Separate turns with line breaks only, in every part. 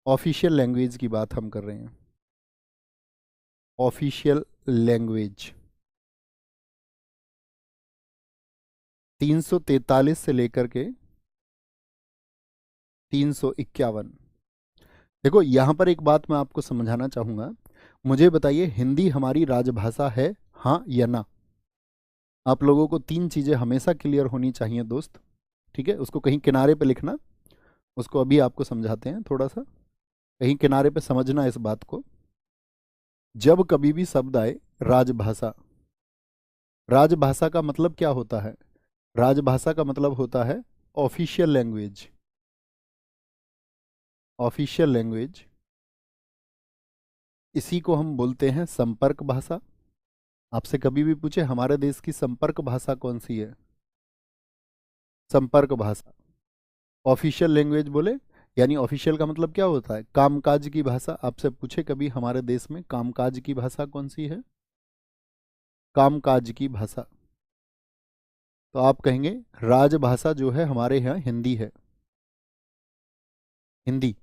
Official language की बात हम कर रहे हैं। ऑफिशियल लैंग्वेज 343 से लेकर के 351। देखो यहाँ पर एक बात मैं आपको समझाना चाहूँगा। मुझे बताइए, हिंदी हमारी राजभाषा है, हाँ या ना? आप लोगों को तीन चीज़ें हमेशा क्लियर होनी चाहिए दोस्त, ठीक है? उसको कहीं किनारे पे लिखना, उसको अभी आपको समझाते हैं थोड़ा सा, कहीं किनारे पे समझना इस बात को। जब कभी भी शब्द आए राजभाषा, राजभाषा का मतलब क्या होता है? राजभाषा का मतलब होता है ऑफिशियल लैंग्वेज। ऑफिशियल लैंग्वेज, इसी को हम बोलते हैं संपर्क भाषा। आपसे कभी भी पूछे हमारे देश की संपर्क भाषा कौन सी है? संपर्क भाषा। ऑफिशियल लैंग्वेज बोले, यानी ऑफिशियल का मतलब क्या होता है? कामकाज की भाषा। आपसे पूछे कभी हमारे देश में कामकाज की भाषा कौन सी है? कामकाज की भाषा। तो आप कहेंगे राजभाषा जो है हमारे यहाँ हिंदी है। हिंदी।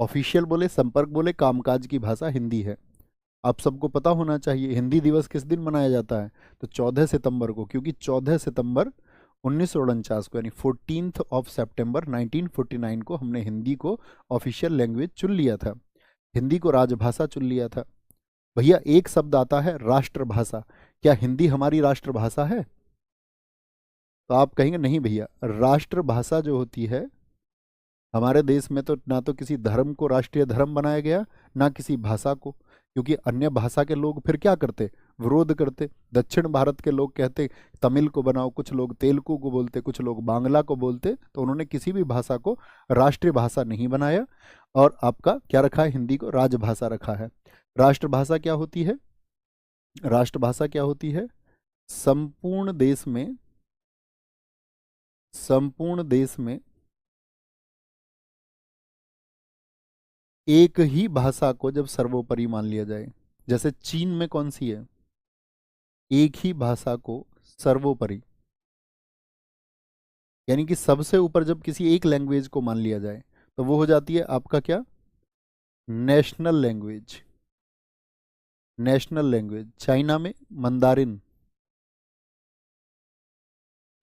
ऑफिशियल बोले, संपर्क बोले, कामकाज की भाषा हिंदी है। आप सबको पता होना चाहिए हिंदी दिवस किस दिन मनाया जाता है? तो 14 सितंबर को, क्योंकि 14 सितंबर 1949 को, यानी 14 सितंबर 1949 को हमने हिंदी को ऑफिशियल लैंग्वेज चुन लिया था, हिंदी को राजभाषा चुन लिया था। भैया एक शब्द आता है राष्ट्रभाषा, क्या हिंदी हमारी राष्ट्रभाषा है? तो आप कहेंगे नहीं भैया, राष्ट्रभाषा जो होती है हमारे देश में, तो ना तो किसी धर्म को राष्ट्रीय धर्म बनाया गया, ना किसी भाषा को, क्योंकि अन्य भाषा के लोग फिर क्या करते? विरोध करते। दक्षिण भारत के लोग कहते तमिल को बनाओ, कुछ लोग तेलुगु को बोलते, कुछ लोग बांग्ला को बोलते, तो उन्होंने किसी भी भाषा को राष्ट्रीय भाषा नहीं बनाया और आपका क्या रखा है? हिंदी को राजभाषा रखा है। राष्ट्रभाषा क्या होती है? राष्ट्रभाषा क्या होती है? संपूर्ण देश में, संपूर्ण देश में एक ही भाषा को जब सर्वोपरि मान लिया जाए, जैसे चीन में कौन सी है? एक ही भाषा को सर्वोपरि, यानी कि सबसे ऊपर जब किसी एक लैंग्वेज को मान लिया जाए तो वो हो जाती है आपका क्या? National language. National language. China में मंदारिन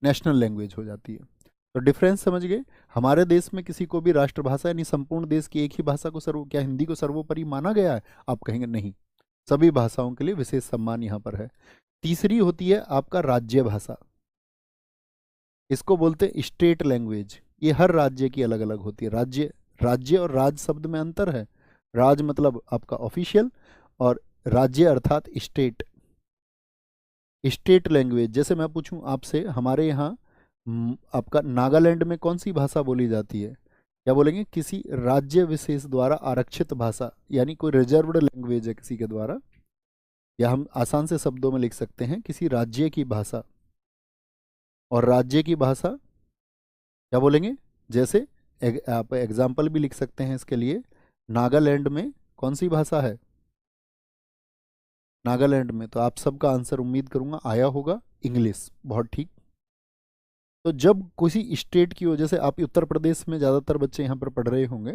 नेशनल लैंग्वेज हो जाती है। तो डिफरेंस समझ गए? हमारे देश में किसी को भी राष्ट्रभाषा यानी संपूर्ण देश की एक ही भाषा को क्या हिंदी को सर्वोपरि माना गया है? आप कहेंगे नहीं, सभी भाषाओं के लिए विशेष सम्मान यहाँ पर है। तीसरी होती है आपका राज्य भाषा, इसको बोलते हैं स्टेट लैंग्वेज। ये हर राज्य की अलग अलग होती है। राज्य, राज्य और राज शब्द में अंतर है। राज मतलब आपका ऑफिशियल और राज्य अर्थात स्टेट। स्टेट लैंग्वेज, जैसे मैं पूछूं आपसे हमारे यहाँ आपका नागालैंड में कौन सी भाषा बोली जाती है? क्या बोलेंगे? किसी राज्य विशेष द्वारा आरक्षित भाषा, यानी कोई रिजर्व्ड लैंग्वेज है किसी के द्वारा, या हम आसान से शब्दों में लिख सकते हैं किसी राज्य की भाषा। और राज्य की भाषा क्या बोलेंगे? जैसे आप एग्जाम्पल भी लिख सकते हैं इसके लिए। नागालैंड में कौन सी भाषा है? नागालैंड में, तो आप सबका आंसर उम्मीद करूंगा आया होगा, इंग्लिश। बहुत ठीक। तो जब किसी स्टेट की वजह से, आप उत्तर प्रदेश में ज़्यादातर बच्चे यहाँ पर पढ़ रहे होंगे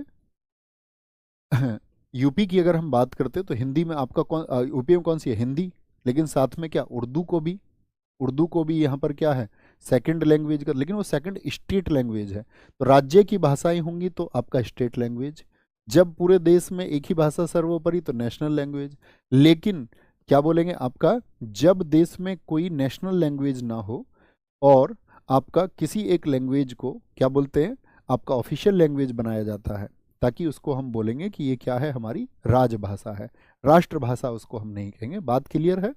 यूपी की अगर हम बात करते तो हिंदी में आपका कौन, यूपी में कौन सी है? हिंदी। लेकिन साथ में क्या? उर्दू को भी, उर्दू को भी यहाँ पर क्या है? सेकंड लैंग्वेज का, लेकिन वो सेकंड स्टेट लैंग्वेज है। तो राज्य की भाषाएं होंगी तो आपका स्टेट लैंग्वेज। जब पूरे देश में एक ही भाषा सर्वोपरि तो नेशनल लैंग्वेज। लेकिन क्या बोलेंगे आपका, जब देश में कोई नेशनल लैंग्वेज ना हो और आपका किसी एक लैंग्वेज को क्या बोलते हैं? आपका ऑफिशियल लैंग्वेज बनाया जाता है, ताकि उसको हम बोलेंगे कि ये क्या है? हमारी राजभाषा है। राष्ट्रभाषा उसको हम नहीं कहेंगे। बात क्लियर है?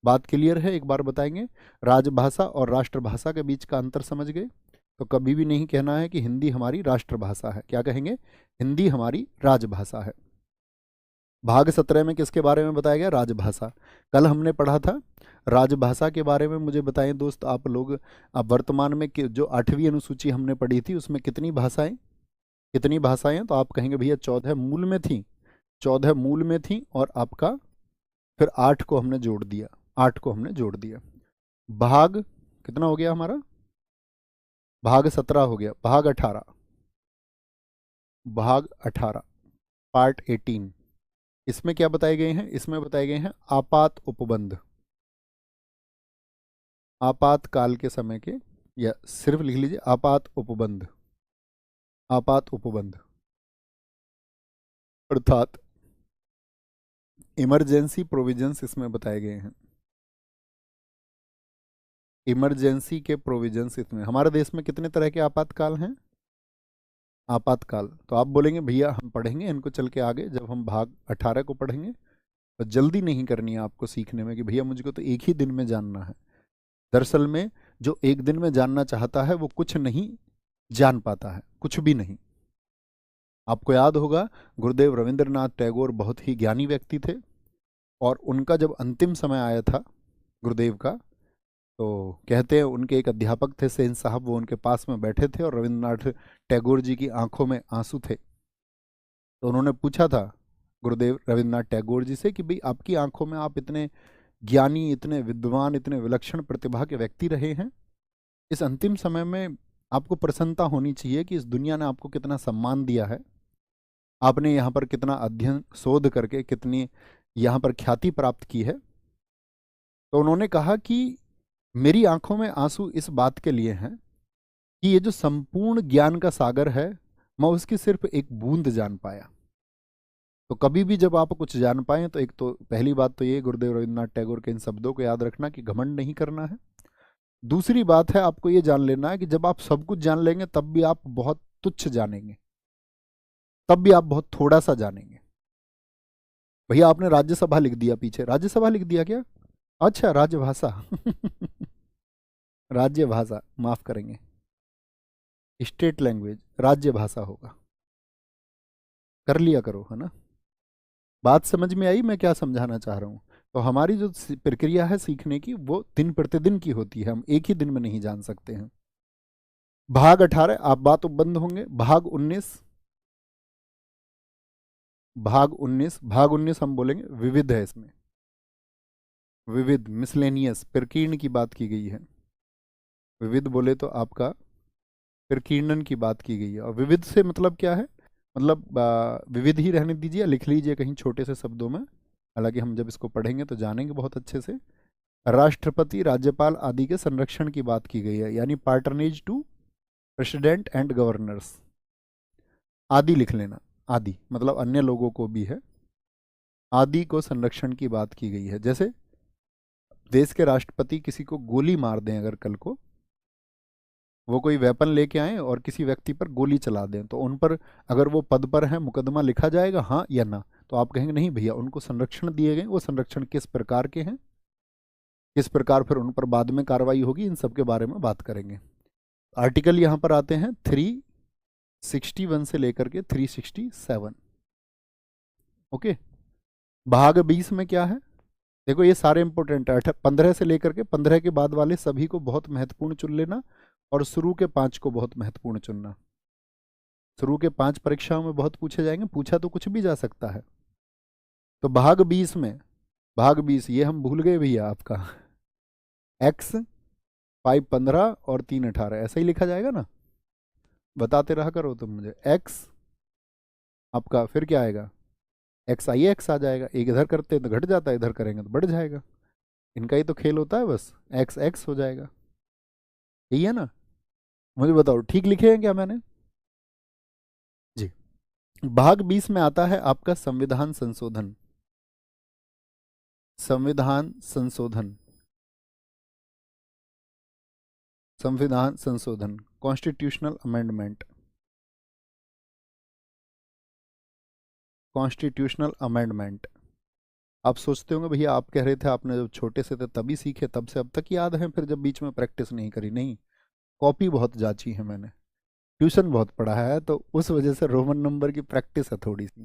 बात क्लियर है? एक बार बताएंगे। राजभाषा और राष्ट्रभाषा के बीच का अंतर समझ गए? तो कभी भी नहीं कहना है कि हिंदी हमारी राष्ट्रभाषा है। क्या कहेंगे? हिंदी हमारी राजभाषा है। भाग 17 में किसके बारे में बताया गया? राजभाषा। कल हमने पढ़ा था राजभाषा के बारे में। मुझे बताएं दोस्त आप लोग, अब वर्तमान में जो 8वीं अनुसूची हमने पढ़ी थी उसमें कितनी भाषाएं, कितनी भाषाएं हैं? तो आप कहेंगे भैया 14 मूल में थी, 14 मूल में थी, और आपका फिर 8 को हमने जोड़ दिया, 8 को हमने जोड़ दिया। भाग कितना हो गया हमारा? भाग 17 हो गया। भाग 18, भाग 18 पार्ट 18, इसमें क्या बताए गए हैं? इसमें बताए गए हैं आपात उपबंध। आपातकाल के समय के, या सिर्फ लिख लीजिए आपात उपबंध। आपात उपबंध अर्थात इमरजेंसी प्रोविजंस इसमें बताए गए हैं। इमरजेंसी के प्रोविजंस इसमें, हमारे देश में कितने तरह के आपातकाल हैं? आपातकाल, तो आप बोलेंगे भैया हम पढ़ेंगे इनको चल के आगे, जब हम भाग 18 को पढ़ेंगे। तो जल्दी नहीं करनी है आपको सीखने में कि भैया मुझको तो एक ही दिन में जानना है। दरअसल में जो एक दिन में जानना चाहता है वो कुछ नहीं जान पाता है, कुछ भी नहीं। आपको याद होगा गुरुदेव रविंद्रनाथ टैगोर बहुत ही ज्ञानी व्यक्ति थे, और उनका जब अंतिम समय आया था गुरुदेव का, तो कहते हैं उनके एक अध्यापक थे सेन साहब, वो उनके पास में बैठे थे और रविंद्रनाथ टैगोर जी की आंखों में आंसू थे। तो उन्होंने पूछा था गुरुदेव रविंद्रनाथ टैगोर जी से कि भाई आपकी आंखों में, आप इतने ज्ञानी, इतने विद्वान, इतने विलक्षण प्रतिभा के व्यक्ति रहे हैं, इस अंतिम समय में आपको प्रसन्नता होनी चाहिए कि इस दुनिया ने आपको कितना सम्मान दिया है, आपने यहाँ पर कितना अध्ययन शोध करके कितनी यहाँ पर ख्याति प्राप्त की है। तो उन्होंने कहा कि मेरी आंखों में आंसू इस बात के लिए हैं कि ये जो संपूर्ण ज्ञान का सागर है, मैं उसकी सिर्फ एक बूंद जान पाया। तो कभी भी जब आप कुछ जान पाए, तो एक तो पहली बात तो ये गुरुदेव रविंद्रनाथ टैगोर के इन शब्दों को याद रखना कि घमंड नहीं करना है। दूसरी बात है आपको ये जान लेना है कि जब आप सब कुछ जान लेंगे तब भी आप बहुत तुच्छ जानेंगे, तब भी आप बहुत थोड़ा सा जानेंगे। भैया आपने राज्यसभा लिख दिया, पीछे राज्यसभा लिख दिया क्या? अच्छा, राजभाषा राज्य भाषा, माफ करेंगे, स्टेट लैंग्वेज, राज्य भाषा होगा। कर लिया करो, है ना। बात समझ में आई मैं क्या समझाना चाह रहा हूँ? तो हमारी जो प्रक्रिया है सीखने की, वो दिन प्रतिदिन की होती है, हम एक ही दिन में नहीं जान सकते हैं। भाग 18 आप बात उपबंध होंगे। भाग 19, भाग 19 हम बोलेंगे विविध है। इसमें विविध, मिसलेनियस, प्रकीर्ण की बात की गई है। विविध बोले तो आपका प्रकीर्णन की बात की गई है। और विविध से मतलब क्या है? मतलब विविध ही रहने दीजिए, लिख लीजिए कहीं छोटे से शब्दों में, हालांकि हम जब इसको पढ़ेंगे तो जानेंगे बहुत अच्छे से। राष्ट्रपति, राज्यपाल आदि के संरक्षण की बात की गई है, यानी पार्टनेज टू प्रेसिडेंट एंड गवर्नर्स। आदि लिख लेना, आदि मतलब अन्य लोगों को भी है। आदि को संरक्षण की बात की गई है। जैसे देश के राष्ट्रपति किसी को गोली मार दें, अगर कल को वो कोई वेपन लेके आए और किसी व्यक्ति पर गोली चला दें, तो उन पर अगर वो पद पर है मुकदमा लिखा जाएगा, हाँ या ना? तो आप कहेंगे नहीं भैया, उनको संरक्षण दिए गए, वो संरक्षण किस प्रकार के हैं, किस प्रकार फिर उन पर बाद में कार्रवाई होगी, इन सब के बारे में बात करेंगे। आर्टिकल यहाँ पर आते हैं 361 से लेकर के 367। ओके। भाग 20 में क्या है? देखो ये सारे इंपॉर्टेंट है, 15 से लेकर के 15 के बाद वाले सभी को बहुत महत्वपूर्ण चुन लेना, और शुरू के 5 को बहुत महत्वपूर्ण चुनना। शुरू के 5 परीक्षाओं में बहुत पूछे जाएंगे, पूछा तो कुछ भी जा सकता है। तो भाग 20 में, भाग 20 ये हम भूल गए भैया, आपका x 5 15 और 3 18 ऐसा ही लिखा जाएगा ना, बताते रहा करो तुम मुझे। x आपका फिर क्या आएगा? एक्स आई एक्स आ जाएगा, एक इधर करते हैं तो घट जाता है, इधर करेंगे तो बढ़ जाएगा। इनका ही तो खेल होता है, बस एक्स एक्स हो जाएगा। यही है ना? मुझे बताओ ठीक लिखे हैं क्या मैंने? जी। भाग 20 में आता है आपका संविधान संशोधन। संविधान संशोधन, संविधान संशोधन, कॉन्स्टिट्यूशनल अमेंडमेंट, कॉन्स्टिट्यूशनल अमेंडमेंट। आप सोचते होंगे भैया आप कह रहे थे आपने जब छोटे से थे तभी सीखे, तब से अब तक याद है, फिर जब बीच में प्रैक्टिस नहीं करी? नहीं, कॉपी बहुत जांची है मैंने, ट्यूशन बहुत पढ़ा है, तो उस वजह से रोमन नंबर की प्रैक्टिस है थोड़ी सी।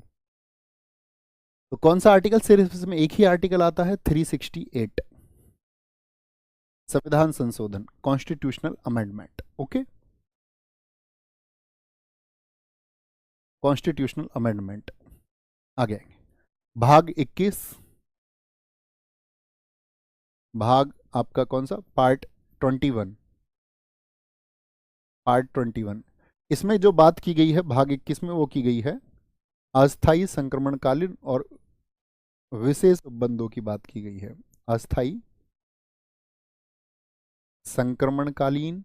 तो कौन सा आर्टिकल? सिर्फ इसमें एक ही आर्टिकल आता है, 368, संविधान संशोधन, constitutional amendment. Okay, constitutional amendment. आगे आएंगे। भाग 21, भाग आपका कौन सा? पार्ट 21, पार्ट 21, इसमें जो बात की गई है भाग 21 में वो की गई है अस्थाई संक्रमणकालीन और विशेष उपबंधों की बात की गई है। अस्थाई संक्रमणकालीन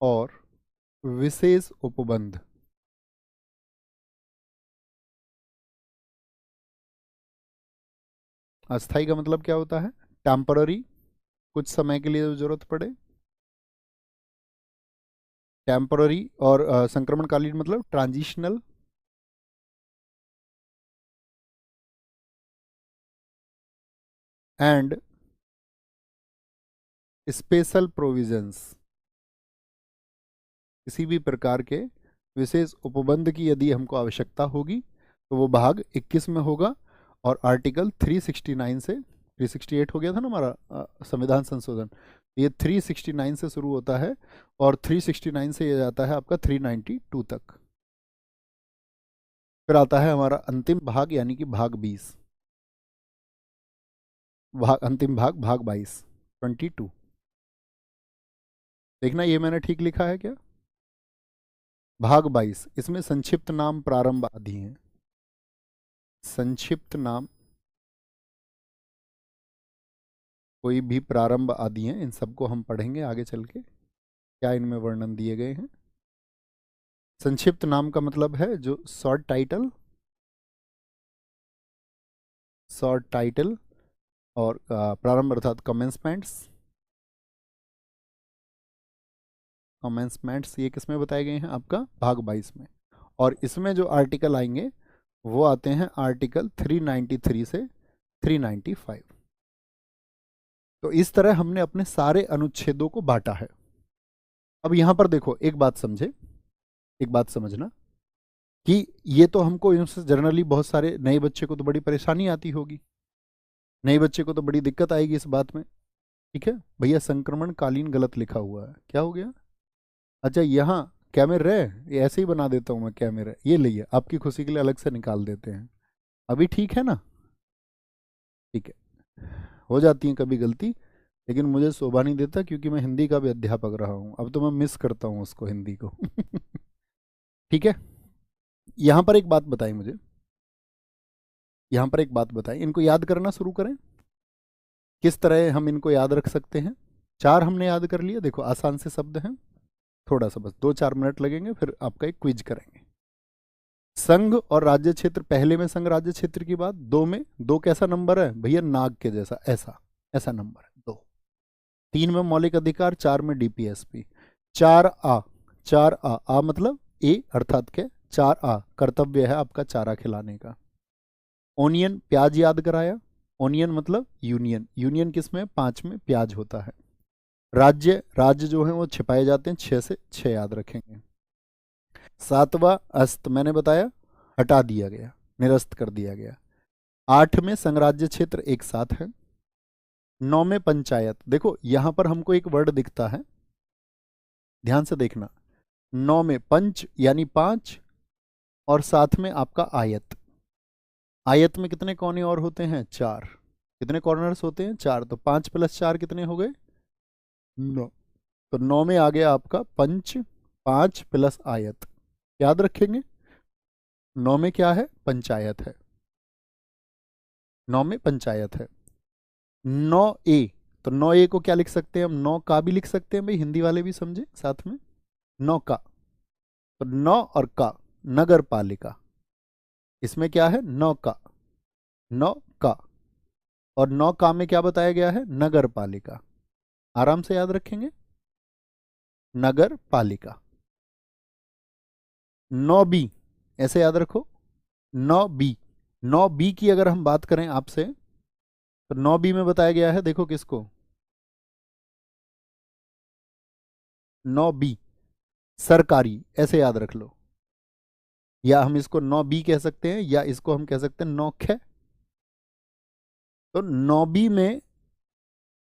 और विशेष उपबंध। अस्थाई का मतलब क्या होता है? टेम्पररी, कुछ समय के लिए जरूरत पड़े। टेम्पररी और संक्रमणकालीन मतलब ट्रांजिशनल। एंड स्पेशल प्रोविजंस, किसी भी प्रकार के विशेष उपबंध की यदि हमको आवश्यकता होगी तो वो भाग 21 में होगा। और आर्टिकल 369 से, 368 हो गया था ना हमारा संविधान संशोधन, ये 369 से शुरू होता है और 369 से ये जाता है आपका 392 तक। फिर आता है हमारा अंतिम भाग यानी कि भाग 20, अंतिम भाग भाग 22, 22। देखना ये मैंने ठीक लिखा है क्या? भाग 22, इसमें संक्षिप्त नाम प्रारंभ आदि हैं। संक्षिप्त नाम कोई भी प्रारंभ आदि हैं, इन सबको हम पढ़ेंगे आगे चल के क्या इनमें वर्णन दिए गए हैं। संक्षिप्त नाम का मतलब है जो शॉर्ट टाइटल, शॉर्ट टाइटल और प्रारंभ अर्थात कमेंसमेंट्स। कमेंसमेंट्स ये किस में बताए गए हैं? आपका भाग 22 में। और इसमें जो आर्टिकल आएंगे वो आते हैं आर्टिकल 393 से 395। तो इस तरह हमने अपने सारे अनुच्छेदों को बांटा है। अब यहां पर देखो एक बात समझे, एक बात समझना कि ये तो हमको इनसे जनरली बहुत सारे नए बच्चे को तो बड़ी परेशानी आती होगी, नए बच्चे को तो बड़ी दिक्कत आएगी इस बात में। ठीक है भैया, संक्रमण कालीन गलत लिखा हुआ है, क्या हो गया? अच्छा यहाँ कैमरे, ये ऐसे ही बना देता हूँ मैं कैमरे, ये लिए आपकी खुशी के लिए अलग से निकाल देते हैं। अभी ठीक है ना? ठीक है, हो जाती है कभी गलती, लेकिन मुझे शोभा नहीं देता क्योंकि मैं हिंदी का भी अध्यापक रहा हूँ, अब तो मैं मिस करता हूँ उसको, हिंदी को। ठीक है, यहाँ पर एक बात बताई मुझे, यहाँ पर एक बात बताई, इनको याद करना शुरू करें। किस तरह हम इनको याद रख सकते हैं? चार हमने याद कर लिया, देखो आसान से शब्द हैं, थोड़ा सा बस 2-4 मिनट लगेंगे, फिर आपका एक क्विज करेंगे। संघ और राज्य क्षेत्र, पहले में संघ राज्य क्षेत्र की बात, दो में, दो कैसा नंबर है भैया? नाग के जैसा, ऐसा ऐसा नंबर है दो। तीन में मौलिक अधिकार, चार में डीपीएसपी। चार आ, चार आ मतलब ए अर्थात के, चार आ कर्तव्य है आपका चारा खिलाने का। ओनियन प्याज याद कराया, ओनियन मतलब यूनियन, यूनियन किसमें? 5 में प्याज होता है। राज्य, राज्य जो है वो छिपाए जाते हैं, 6 से 6 याद रखेंगे। सातवां अस्त मैंने बताया, हटा दिया गया, निरस्त कर दिया गया। 8 में संघराज्य क्षेत्र एक साथ है। 9 में पंचायत, देखो यहां पर हमको एक वर्ड दिखता है, ध्यान से देखना। 9 में पंच यानी 5 और साथ में आपका आयत। आयत में कितने कोने और होते हैं? 4। कितने कॉर्नर्स होते हैं? 4। तो 5 + 4 कितने हो गए? 9। तो 9 में आ गया आपका पंच, 5 प्लस आयत, याद रखेंगे। 9 में क्या है? पंचायत है, 9 में पंचायत है। 9A, तो 9A को क्या लिख सकते हैं हम? 9 का भी लिख सकते हैं भाई, हिंदी वाले भी समझे साथ में, 9 का। तो 9 और का, नगर पालिका, इसमें क्या है? 9 का, 9 का। और 9 का में क्या बताया गया है? नगर पालिका, आराम से याद रखेंगे, नगर पालिका। 9B ऐसे याद रखो, 9B। 9B की अगर हम बात करें आपसे, तो 9B में बताया गया है, देखो किसको? 9B सरकारी, ऐसे याद रख लो, या हम इसको 9B कह सकते हैं, या इसको हम कह सकते हैं 9ख। तो 9B में,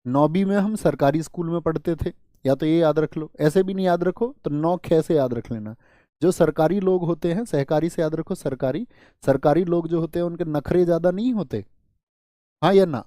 9B में हम सरकारी स्कूल में पढ़ते थे, या तो ये याद रख लो, ऐसे भी नहीं याद रखो तो 9ख से याद रख लेना। जो सरकारी लोग होते हैं, सहकारी से याद रखो सरकारी, सरकारी लोग जो होते हैं उनके नखरे ज्यादा नहीं होते, हाँ या ना?